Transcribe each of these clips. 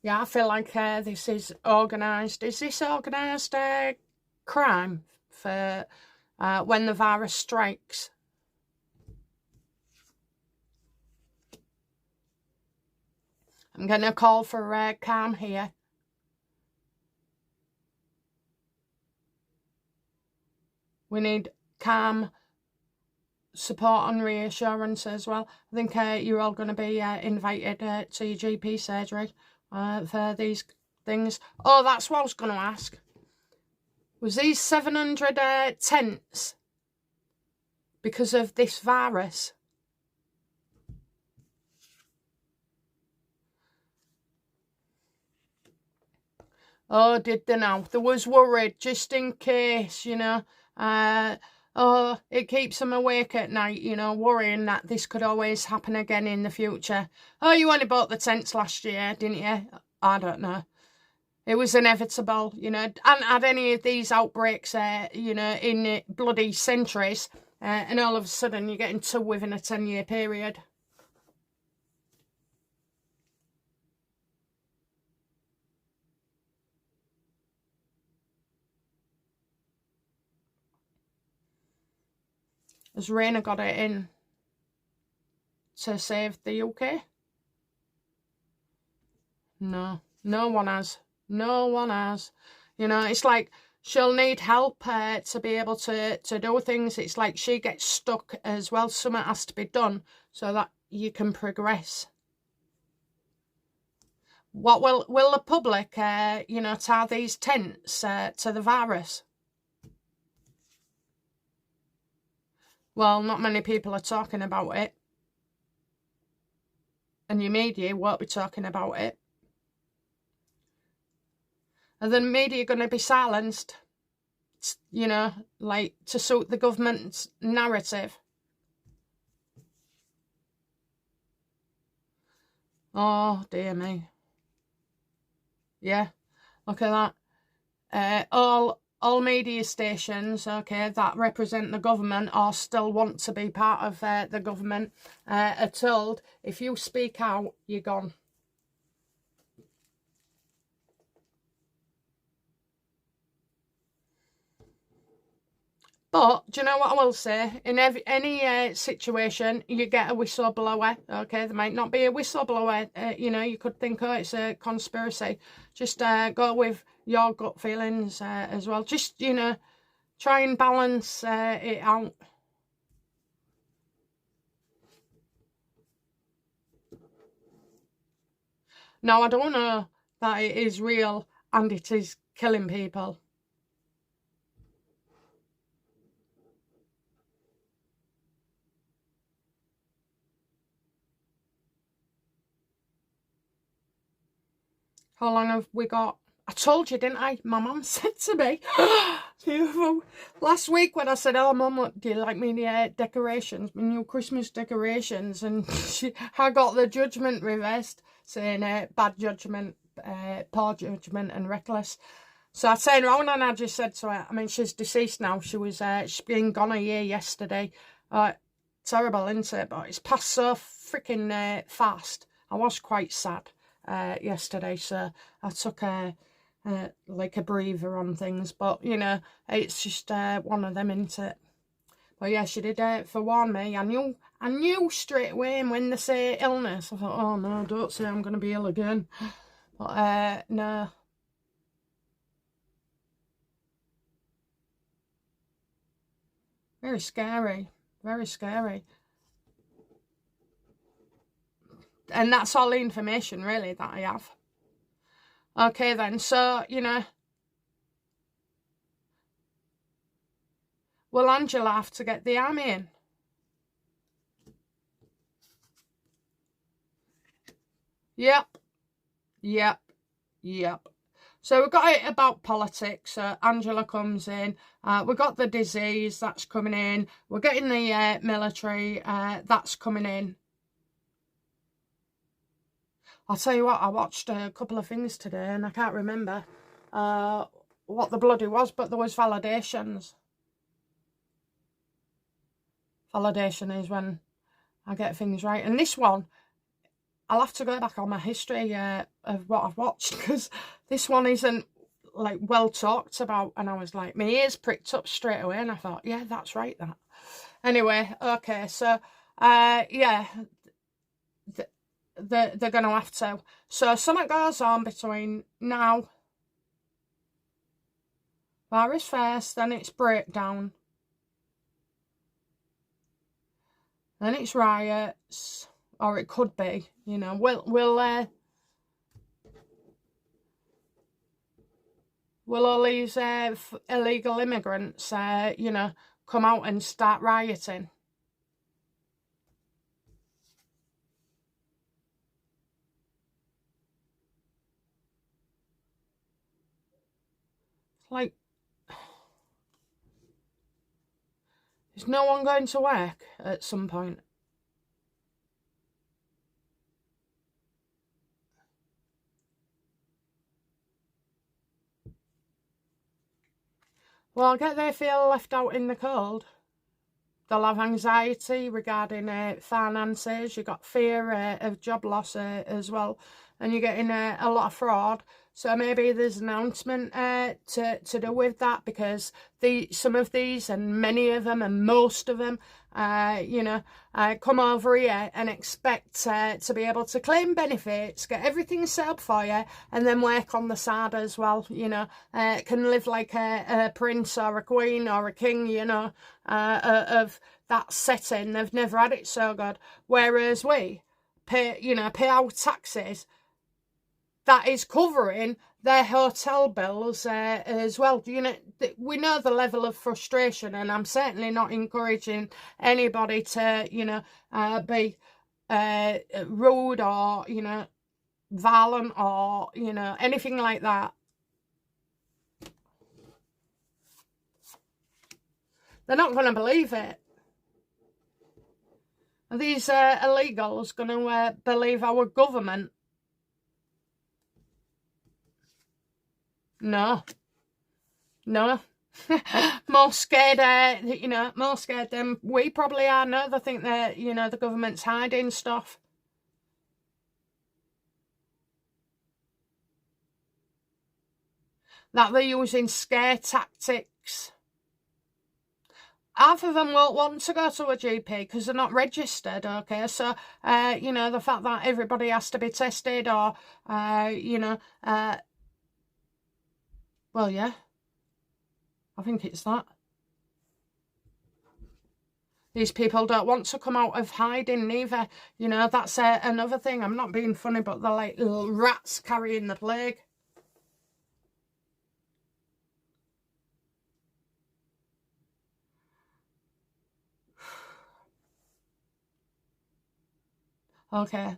Yeah, I feel like this is organised. Is this organised crime for when the virus strikes? I'm going to call for calm here. We need calm support and reassurance as well. I think you're all going to be invited to your GP surgery for these things. Oh, that's what I was going to ask. Was these 700 tents because of this virus? Oh, did they now? They was worried just in case, you know. Oh, it keeps them awake at night, you know, worrying that this could always happen again in the future. Oh, you only bought the tents last year, didn't you? I don't know. It was inevitable, you know. Hadn't had any of these outbreaks, you know, in bloody centuries. And all of a sudden you're getting two within a 10-year period. Has Raynor got it in to save the UK? No, no one has. No one has. You know, it's like she'll need help to be able to do things. It's like she gets stuck as well. Something has to be done so that you can progress. What will the public, you know, tie these tents to the virus? Well, not many people are talking about it. And your media won't be talking about it. Are the media going to be silenced? You know, like to suit the government's narrative? Oh, dear me. Yeah, look at that. All media stations, okay, that represent the government or still want to be part of the government are told, if you speak out, you're gone. But do you know what I will say? In any situation, you get a whistleblower. Okay, there might not be a whistleblower. You know, you could think, oh, it's a conspiracy. Just go with your gut feelings as well. Just, you know, try and balance it out. Now, I don't know that it is real and it is killing people. How long have we got? I told you, didn't I? My mum said to me last week when I said, oh, Mum, do you like my decorations, my new Christmas decorations? And I got the judgment reversed, saying bad judgment, poor judgment and reckless. So I turned around and I just said to her, I mean, she's deceased now. She's been gone a year yesterday. Terrible, isn't it? But it's passed so freaking fast. I was quite sad yesterday, so I took like a breather on things, but you know, it's just one of them, isn't it? But yeah, she did forewarn me. I knew straight away, and when they say illness, I thought, oh no, don't say I'm going to be ill again. But no. Very scary, very scary. And that's all the information really that I have. Okay then, so, you know, will Angela have to get the army in? Yep. So we've got it about politics. Angela comes in. We've got the disease that's coming in. We're getting the military that's coming in. I'll tell you what, I watched a couple of things today and I can't remember what the bloody was, but there was validations. Validation is when I get things right. And this one, I'll have to go back on my history of what I've watched, because this one isn't like well talked about. And I was like, my ears pricked up straight away, and I thought, yeah, that's right, that. Anyway, okay, so yeah, they're gonna have to. So something goes on between now, Paris first, then it's breakdown, then it's riots, or it could be, you know. Will all these illegal immigrants, you know, come out and start rioting? Like, is no one going to work at some point? Well, I get they feel left out in the cold. They'll have anxiety regarding finances. You've got fear of job loss as well. And you're getting a lot of fraud. So maybe there's an announcement to do with that, because some of these, and many of them, and most of them, you know, come over here and expect to be able to claim benefits, get everything set up for you, and then work on the side as well, you know. Can live like a prince or a queen or a king, you know, of that setting. They've never had it so good. Whereas we pay our taxes, that is covering their hotel bills as well. You know, we know the level of frustration, and I'm certainly not encouraging anybody to, you know, be rude or, you know, violent or, you know, anything like that. They're not going to believe it. Are these illegals going to believe our government? No. More scared, you know, more scared than we probably are. No, they think that, you know, the government's hiding stuff. That they're using scare tactics. Half of them won't want to go to a GP because they're not registered, okay? So, you know, the fact that everybody has to be tested, or, you know, well, yeah, I think it's that. These people don't want to come out of hiding neither. You know, that's another thing. I'm not being funny, but they're like little rats carrying the plague. Okay.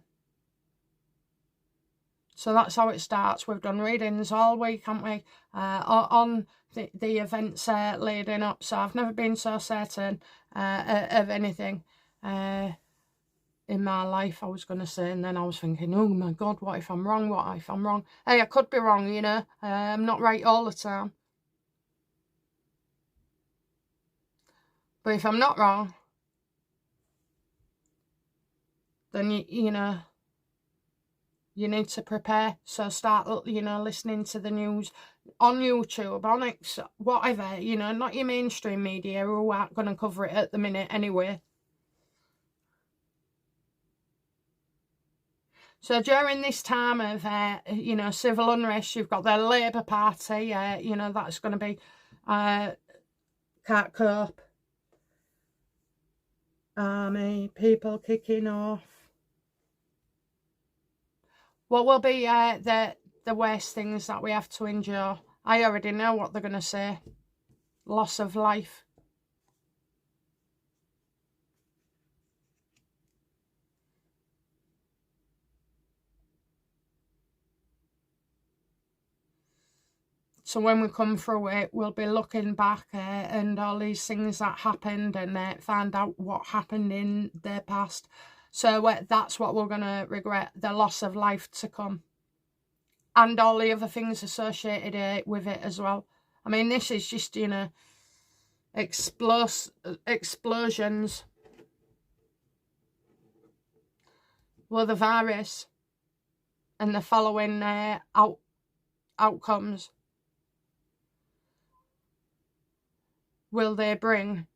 So that's how it starts. We've done readings all week, haven't we? On the events leading up. So I've never been so certain of anything in my life, I was going to say. And then I was thinking, oh my God, what if I'm wrong? What if I'm wrong? Hey, I could be wrong, you know. I'm not right all the time. But if I'm not wrong, then, you know, you need to prepare. So start, you know, listening to the news on YouTube, on X, whatever, you know, not your mainstream media who aren't going to cover it at the minute anyway. So during this time of, you know, civil unrest, you've got the Labour Party, you know, that's going to be, can't cope. Army, people kicking off. What will be the worst things that we have to endure? I already know what they're going to say. Loss of life. So when we come through it, we'll be looking back and all these things that happened, and find out what happened in their past. So that's what we're going to regret, the loss of life to come. And all the other things associated with it as well. I mean, this is just, you know, explosions. with the virus and the following outcomes, will they bring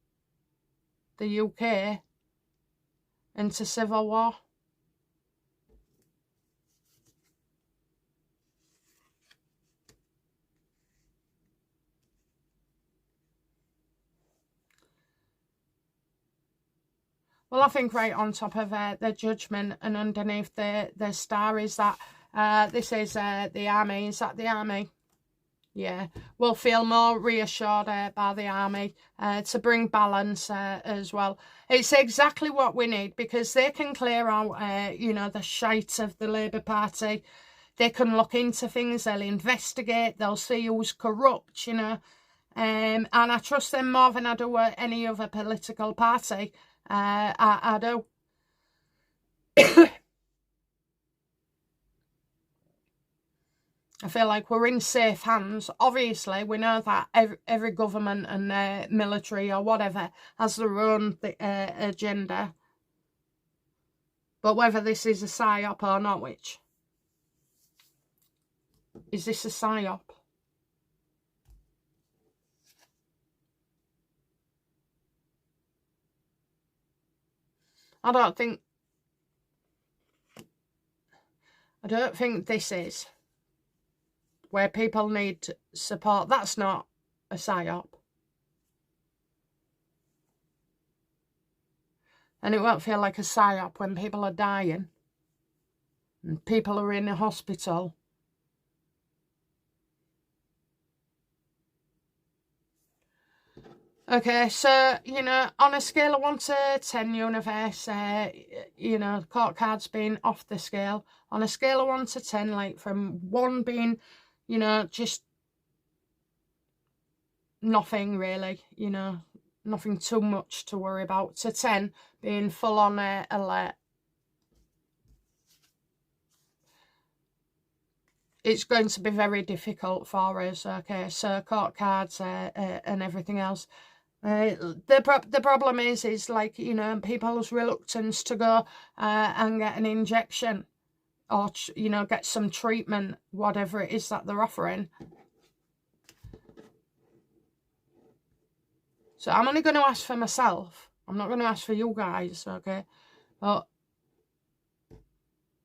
the UK into civil war? Well, I think right on top of the judgment and underneath the star is that this is the army. Is that the army? Yeah, we'll feel more reassured by the army to bring balance as well. It's exactly what we need, because they can clear out, you know, the shite of the Labour Party. They can look into things, they'll investigate, they'll see who's corrupt, you know. And I trust them more than I do any other political party. I do. I feel like we're in safe hands. Obviously, we know that every government and military or whatever has their own agenda. But whether this is a psyop or not, which? Is this a psyop? I don't think this is where people need support. That's not a psyop. And it won't feel like a psyop when people are dying and people are in a hospital. Okay, so, you know, on a scale of 1 to 10, universe, you know, court cards being off the scale. On a scale of 1 to 10, like from 1 being, you know, just nothing really, you know, nothing too much to worry about, to 10 being full on alert. It's going to be very difficult for us, okay, so court cards and everything else. The problem is like, you know, people's reluctance to go and get an injection or, you know, get some treatment, whatever it is that they're offering. So I'm only going to ask for myself. I'm not going to ask for you guys, okay? But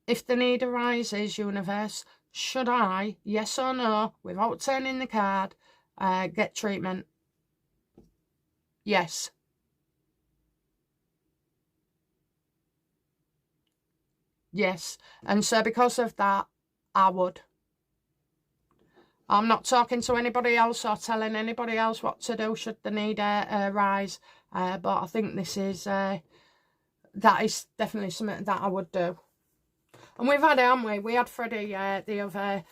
if the need arises, universe, should I, yes or no, without turning the card, get treatment? Yes. Yes. And so because of that, I would. I'm not talking to anybody else or telling anybody else what to do should the need arise. But I think this is, that is definitely something that I would do. And we've had it, haven't we? We had Freddie the other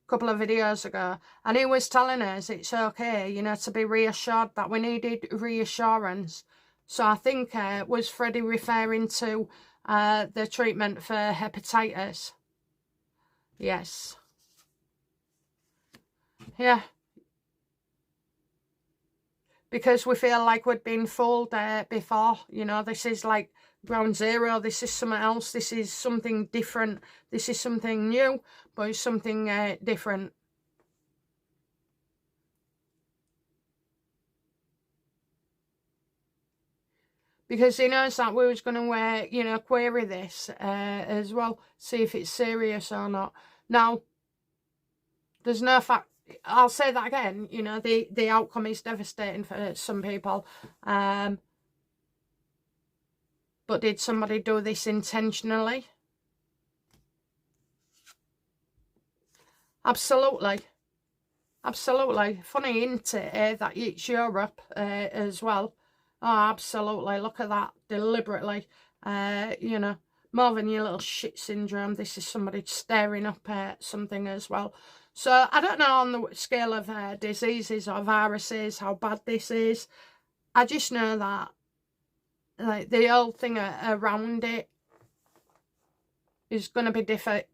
couple of videos ago, and he was telling us it's okay, you know, to be reassured that we needed reassurance. So I think, was Freddie referring to the treatment for hepatitis? Yes. Yeah. Because we feel like we'd been fooled before, you know, this is like ground zero, this is something else, this is something different, this is something new, but it's something different. Because he knows that we was going to, you know, query this as well, see if it's serious or not. Now, there's no fact, I'll say that again, you know, the outcome is devastating for some people. But did somebody do this intentionally? Absolutely. Absolutely. Funny, isn't it, that it's Europe as well? Oh, absolutely. Look at that. Deliberately. You know, more than your little shit syndrome. This is somebody staring up at something as well. So, I don't know on the scale of diseases or viruses how bad this is. I just know that, like, the whole thing around it is going to be difficult.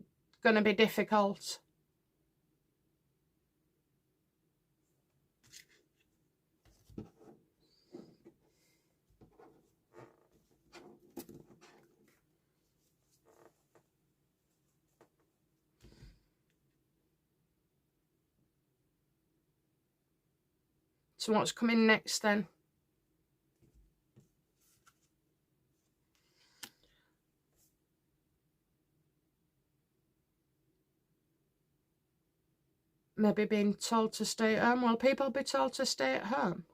So what's coming next then? Maybe being told to stay at home. Will people be told to stay at home?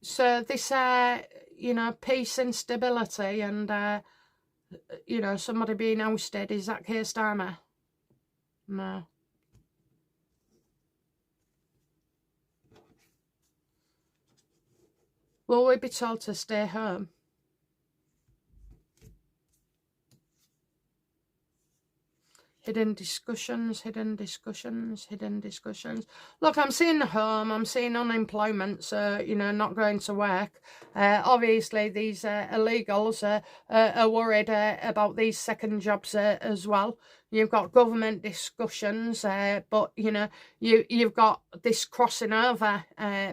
So this, you know, peace and stability and, you know, somebody being ousted, is that Keir Starmer? No. Will we be told to stay home? Hidden discussions, hidden discussions, hidden discussions. Look, I'm seeing home, I'm seeing unemployment, so, you know, not going to work. Obviously, these illegals are worried about these second jobs as well. You've got government discussions, but, you know, you've got this crossing over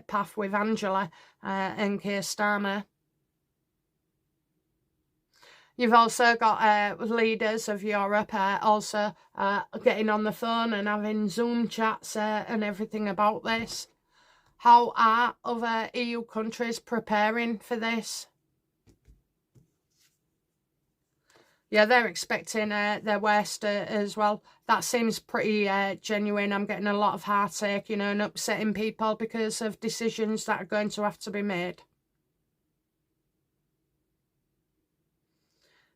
path with Angela and Keir Starmer. You've also got leaders of Europe also getting on the phone and having Zoom chats and everything about this. How are other EU countries preparing for this? Yeah, they're expecting their worst as well. That seems pretty genuine. I'm getting a lot of heartache, you know, and upsetting people because of decisions that are going to have to be made.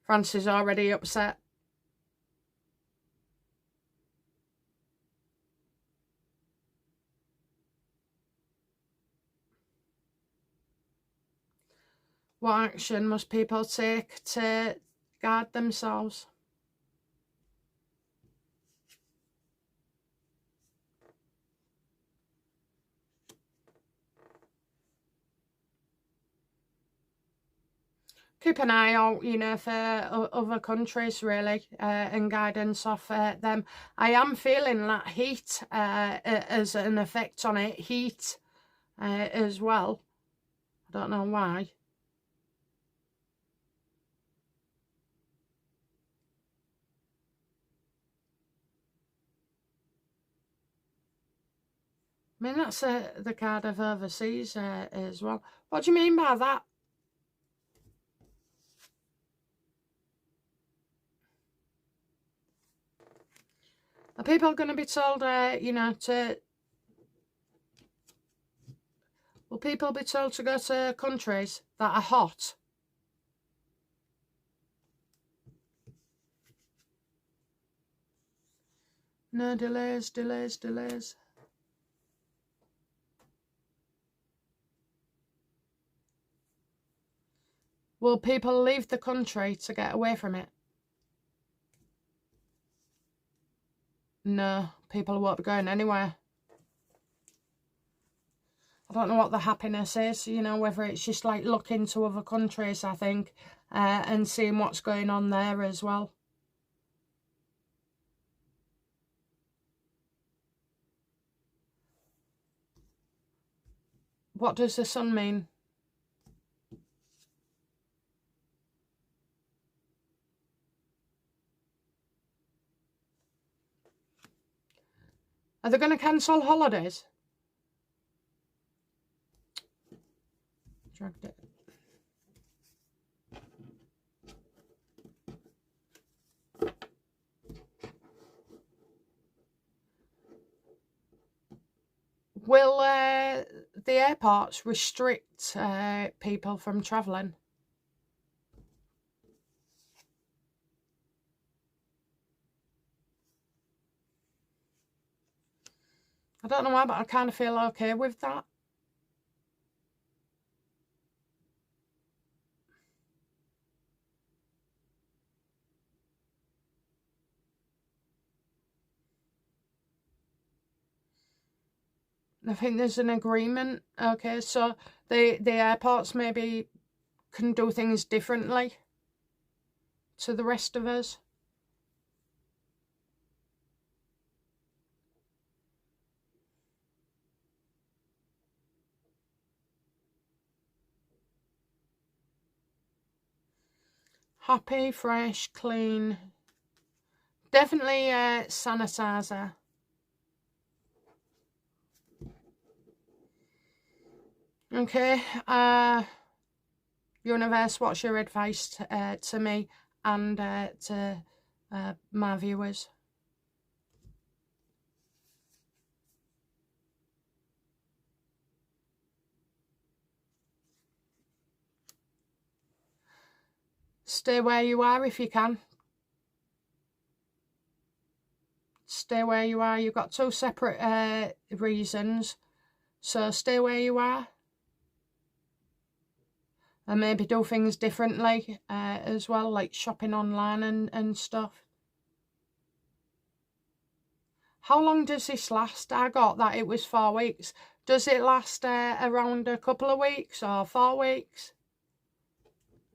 France is already upset. What action must people take to guard themselves? Keep an eye out, you know, for other countries, really, and guidance off them. I am feeling that heat as an effect on it. Heat as well. I don't know why. I mean, that's the card of overseas as well. What do you mean by that? Are people going to be told, you know, to... Will people be told to go to countries that are hot? No, delays, delays, delays. Will people leave the country to get away from it? No, people won't be going anywhere. I don't know what the happiness is, you know, whether it's just like looking to other countries, I think, and seeing what's going on there as well. What does the sun mean? Are they going to cancel holidays? Dragged it. Will the airports restrict people from travelling? I don't know why, but I kind of feel okay with that. I think there's an agreement. Okay, so the airports maybe can do things differently to the rest of us. Happy, fresh, clean. Definitely sanitizer. Okay. Universe, what's your advice to me and to my viewers? Stay where you are if you can. Stay where you are. You've got 2 separate reasons. So stay where you are. And maybe do things differently as well, like shopping online and stuff. How long does this last? I got that it was 4 weeks. Does it last around a couple of weeks or 4 weeks?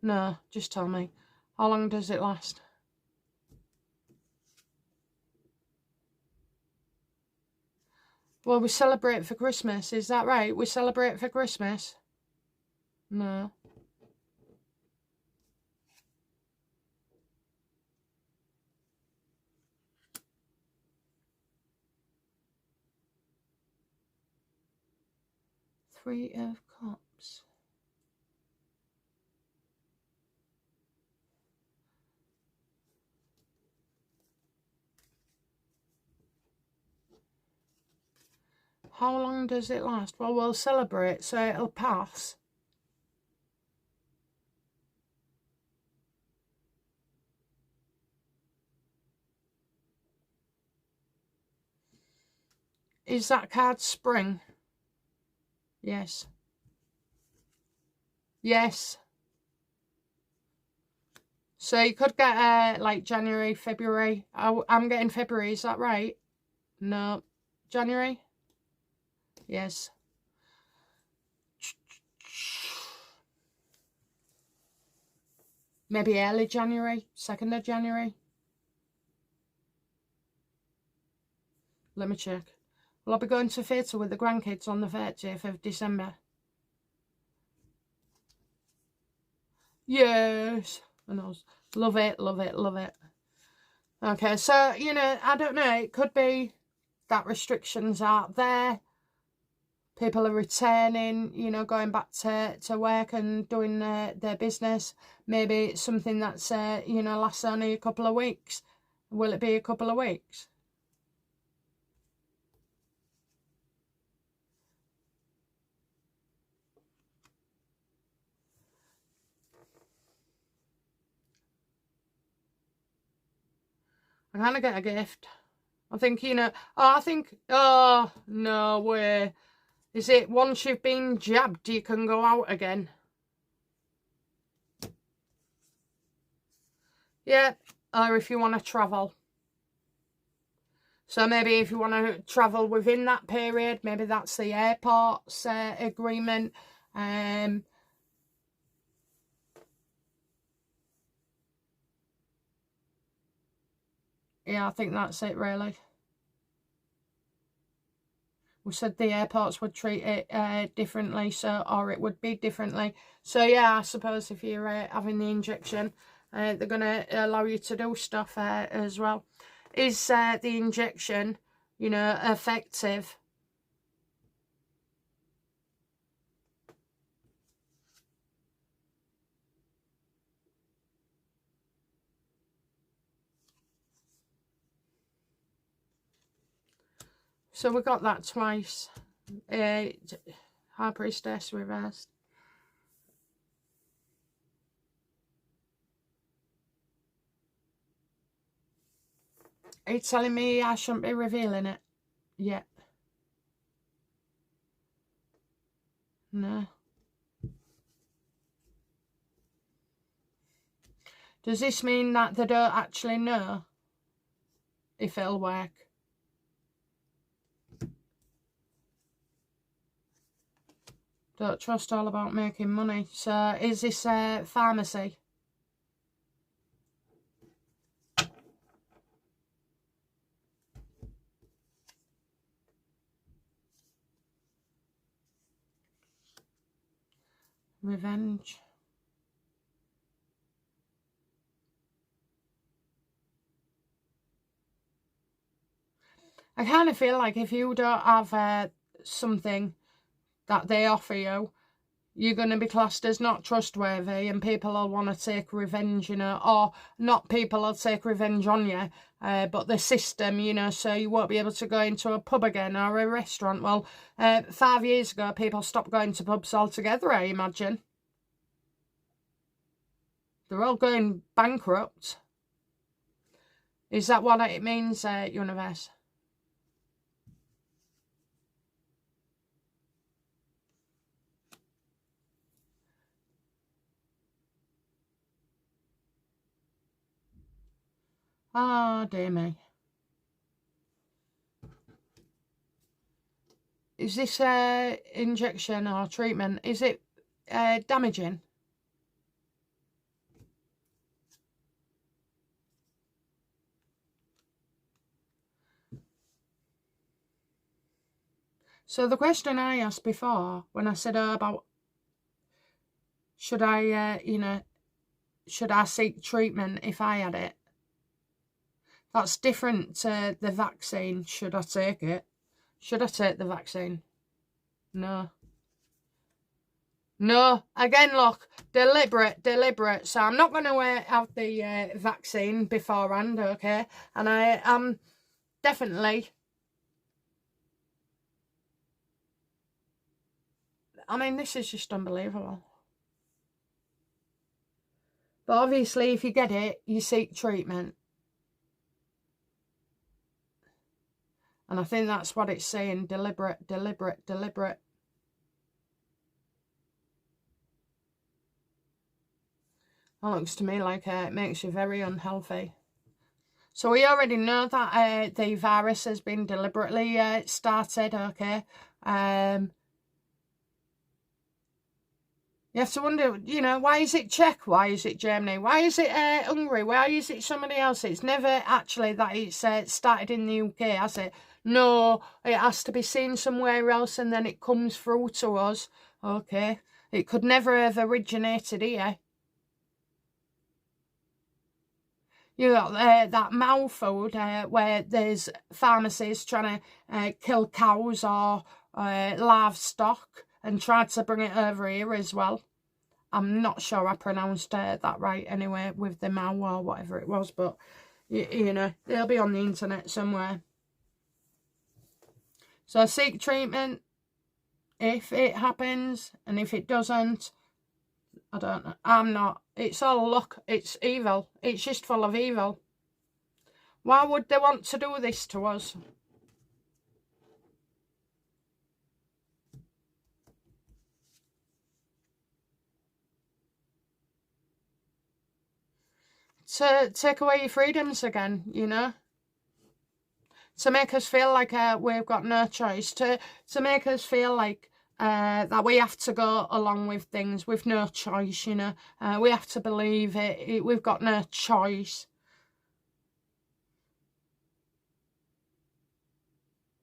No, just tell me. How long does it last? Well, we celebrate for Christmas. Is that right? We celebrate for Christmas? No. Three of Cups. How long does it last? Well, we'll celebrate, so it'll pass. Is that card spring? Yes. Yes. So you could get like January, February. I'm getting February, is that right? No. January? Yes. Maybe early January, 2nd of January. Let me check. Well, I'll be going to theatre with the grandkids on the 30th of December. Yes. I know. Love it, love it, love it. Okay, so, you know, I don't know. It could be that restrictions aren't there. People are returning, you know, going back to work and doing their business. Maybe it's something that's, you know, lasts only a couple of weeks. Will it be a couple of weeks? I kind of get a gift. I think, you know, oh, no way. Is it once you've been jabbed, you can go out again? Yeah, or if you want to travel. So maybe if you want to travel within that period, maybe that's the airport's agreement. Yeah, I think that's it, really. We said the airports would treat it differently, so, or it would be differently. So yeah, I suppose if you're having the injection, they're going to allow you to do stuff as well. Is the injection, you know, effective? So we got that twice. High Priestess reversed. Are you telling me I shouldn't be revealing it yet? No. Does this mean that they don't actually know if it'll work? Don't trust, all about making money. So is this a pharmacy? Revenge. I kind of feel like if you don't have something that they offer you, you're going to be classed as not trustworthy, and people will want to take revenge, you know, or not people will take revenge on you, but the system, you know, so you won't be able to go into a pub again or a restaurant. Well, 5 years ago, people stopped going to pubs altogether, I imagine. They're all going bankrupt. Is that what it means, universe? Oh, dear me. Is this injection or treatment, is it damaging? So the question I asked before, when I said about should I, you know, should I seek treatment if I had it? That's different to the vaccine. Should I take it? Should I take the vaccine? No. No. Again, look, deliberate. So I'm not going to have the vaccine beforehand, okay? And I am definitely... I mean, this is just unbelievable. But obviously, if you get it, you seek treatment. And I think that's what it's saying, deliberate. That looks to me like it makes you very unhealthy. So we already know that the virus has been deliberately started, okay? You have to wonder, you know, why is it Czech? Why is it Germany? Why is it Hungary? Why is it somebody else? It's never actually that it's started in the UK, has it? No, it has to be seen somewhere else and then it comes through to us. Okay. It could never have originated here. You got that Mao food where there's pharmacies trying to kill cows or livestock and tried to bring it over here as well. I'm not sure I pronounced that right anyway with the Mao or whatever it was, but you know, they'll be on the internet somewhere. So seek treatment if it happens, and if it doesn't, I don't know. I'm not. It's all luck. It's evil. It's just full of evil. Why would they want to do this to us? To take away your freedoms again, you know? To make us feel like we've got no choice. To make us feel like that we have to go along with things with no choice, you know? We have to believe it. We've got no choice.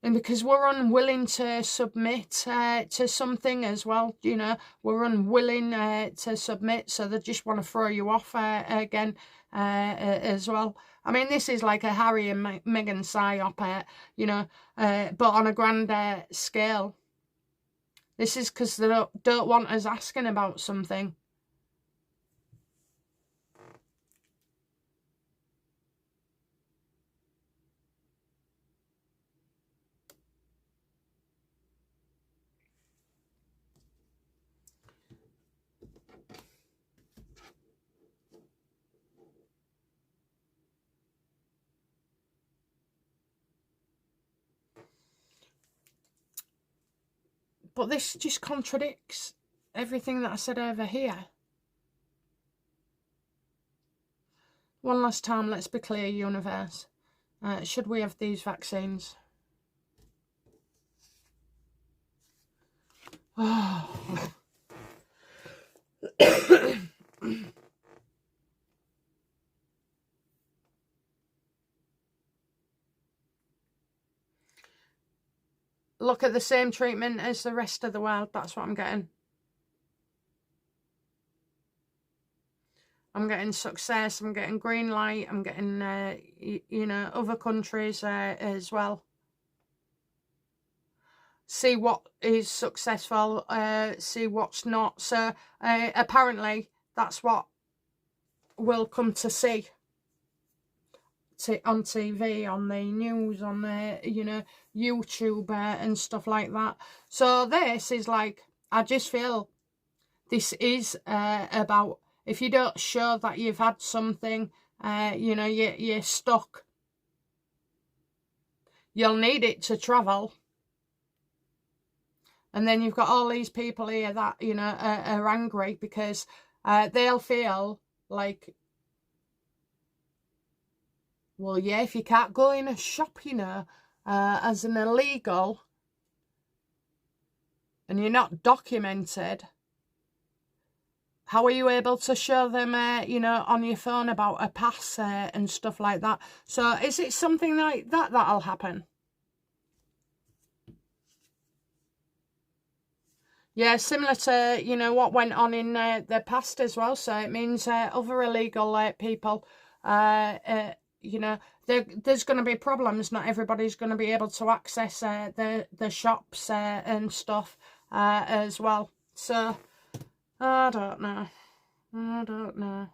And because we're unwilling to submit to something as well, you know, we're unwilling to submit, so they just want to throw you off again as well. I mean, this is like a Harry and Meghan psyop, you know, but on a grander scale. This is because they don't want us asking about something. But this just contradicts everything that I said over here. One last time, let's be clear, universe. Should we have these vaccines? Oh. Look at the same treatment as the rest of the world. That's what I'm getting. I'm getting success. I'm getting green light. I'm getting, you know, other countries as well. see what is successful, see what's not. So apparently that's what we'll come to see on TV, on the news, on the, you know, YouTube and stuff like that. So this is like, I just feel this is about, if you don't show that you've had something, you know, you're stuck. You'll need it to travel. And then you've got all these people here that, you know, are angry because they'll feel like, well, yeah, if you can't go in a shop, you know, as an illegal, and you're not documented, how are you able to show them, you know, on your phone about a pass and stuff like that? So is it something like that that'll happen? Yeah, similar to, you know, what went on in the past as well. So it means other illegal people, you know, there's going to be problems. Not everybody's going to be able to access the shops and stuff as well. So I don't know. I don't know.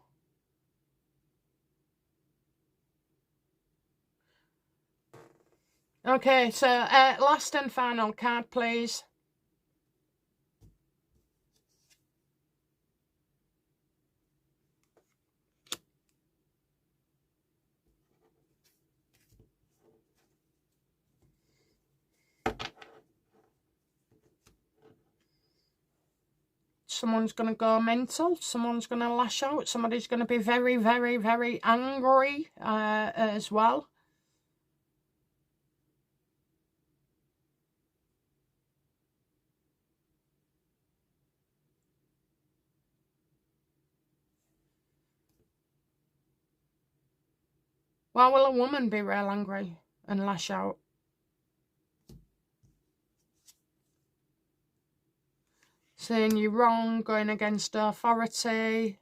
Okay, so last and final card, please. Someone's going to go mental. Someone's going to lash out. Somebody's going to be very, very, very angry as well. Why will a woman be real angry and lash out? Saying you're wrong, going against authority.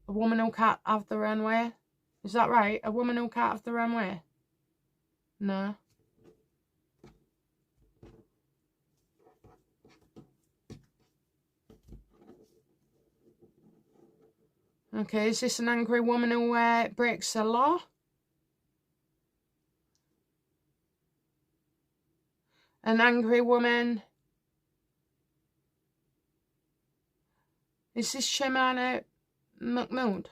A woman who can't have their own way. Is that right? A woman who can't have their own way? No. Okay, is this an angry woman who breaks the law? An angry woman. Is this Shemana McMood?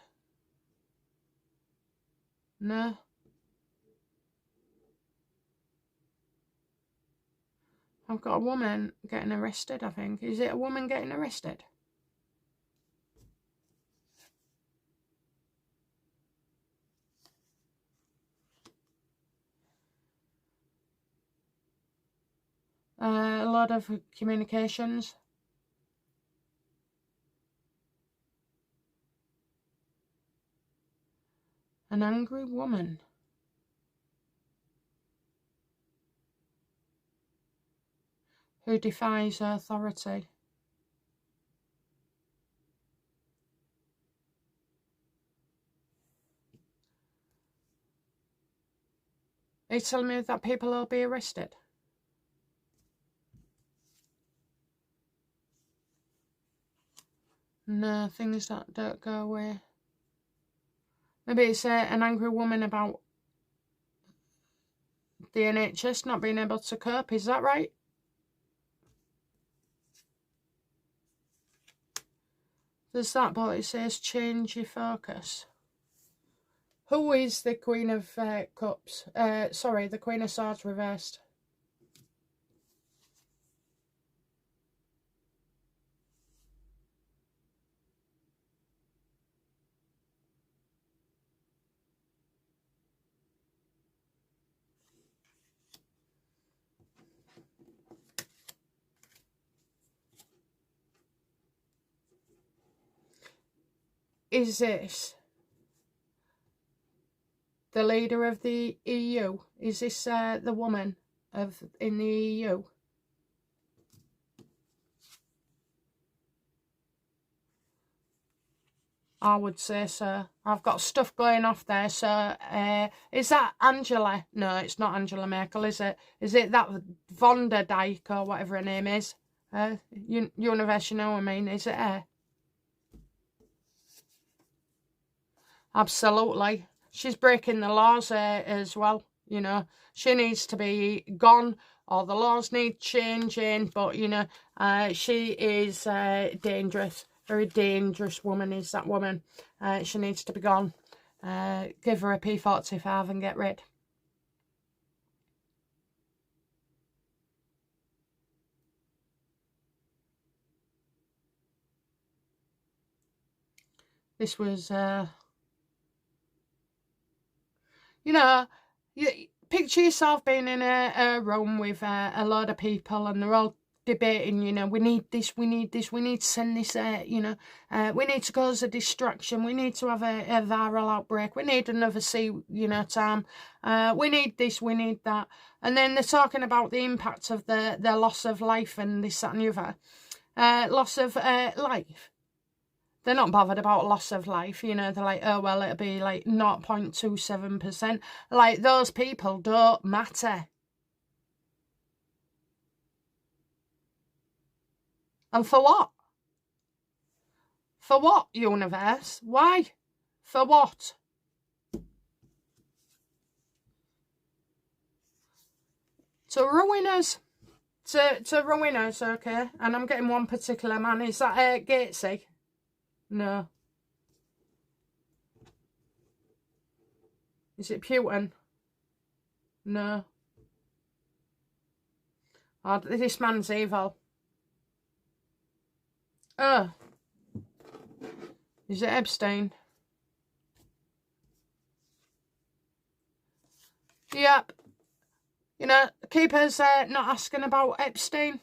No. I've got a woman getting arrested, I think. Is it a woman getting arrested? A lot of communications. An angry woman. Who defies authority. Are you telling me that people will be arrested? No, things that don't go away. Maybe it's an angry woman about the NHS not being able to cope. Is that right? There's that, but it says change your focus. Who is the Queen of Cups? Sorry, the Queen of Swords reversed. Is this the leader of the EU? Is this the woman in the EU? I would say so. I've got stuff going off there. So, is that Angela? No, it's not Angela Merkel, is it? Is it that von der Dyke or whatever her name is? Universe, you know what I mean? Is it her? Absolutely. She's breaking the laws as well, you know. She needs to be gone, or the laws need changing, but, you know, she is dangerous. Very dangerous woman is that woman. She needs to be gone. Give her a P45 and get rid. This was, you know, picture yourself being in a room with a lot of people and they're all debating, you know, we need this, we need this, we need to send this, you know, we need to cause a distraction, we need to have a viral outbreak, we need another sea, you know, time, we need this, we need that. And then they're talking about the impact of the loss of life and this, that and the other. Loss of life. They're not bothered about loss of life, you know, they're like, oh, well, it'll be like 0.27%. Like, those people don't matter. And for what? For what, universe? Why? For what? To ruin us. To ruin us, okay? And I'm getting one particular man. Is that Gatesy? No. Is it Putin? No. Oh, this man's evil. Oh. Is it Epstein? Yep. You know, keep us not asking about Epstein.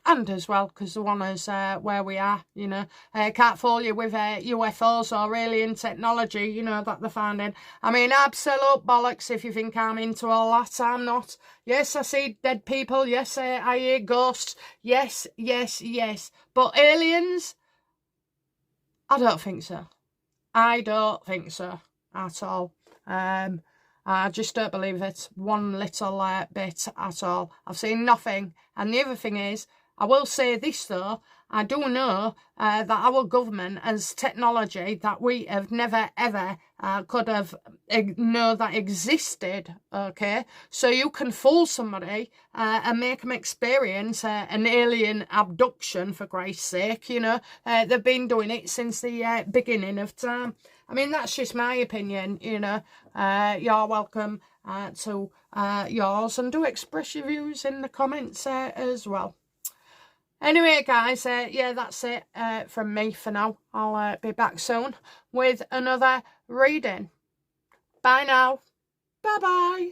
And as well, because they want us where we are, you know. Can't fool you with UFOs or alien technology, you know, that they're finding. I mean, absolute bollocks if you think I'm into all that. I'm not. Yes, I see dead people. Yes, I hear ghosts. Yes, yes, yes. But aliens? I don't think so. I don't think so at all. I just don't believe it one little bit at all. I've seen nothing. And the other thing is, I will say this though, I do know that our government has technology that we have never ever could have know that existed, okay? So you can fool somebody and make them experience an alien abduction, for Christ's sake, you know. They've been doing it since the beginning of time. I mean, that's just my opinion, you know. You're welcome to yours, and do express your views in the comments as well. Anyway, guys, yeah, that's it from me for now. I'll be back soon with another reading. Bye now. Bye-bye.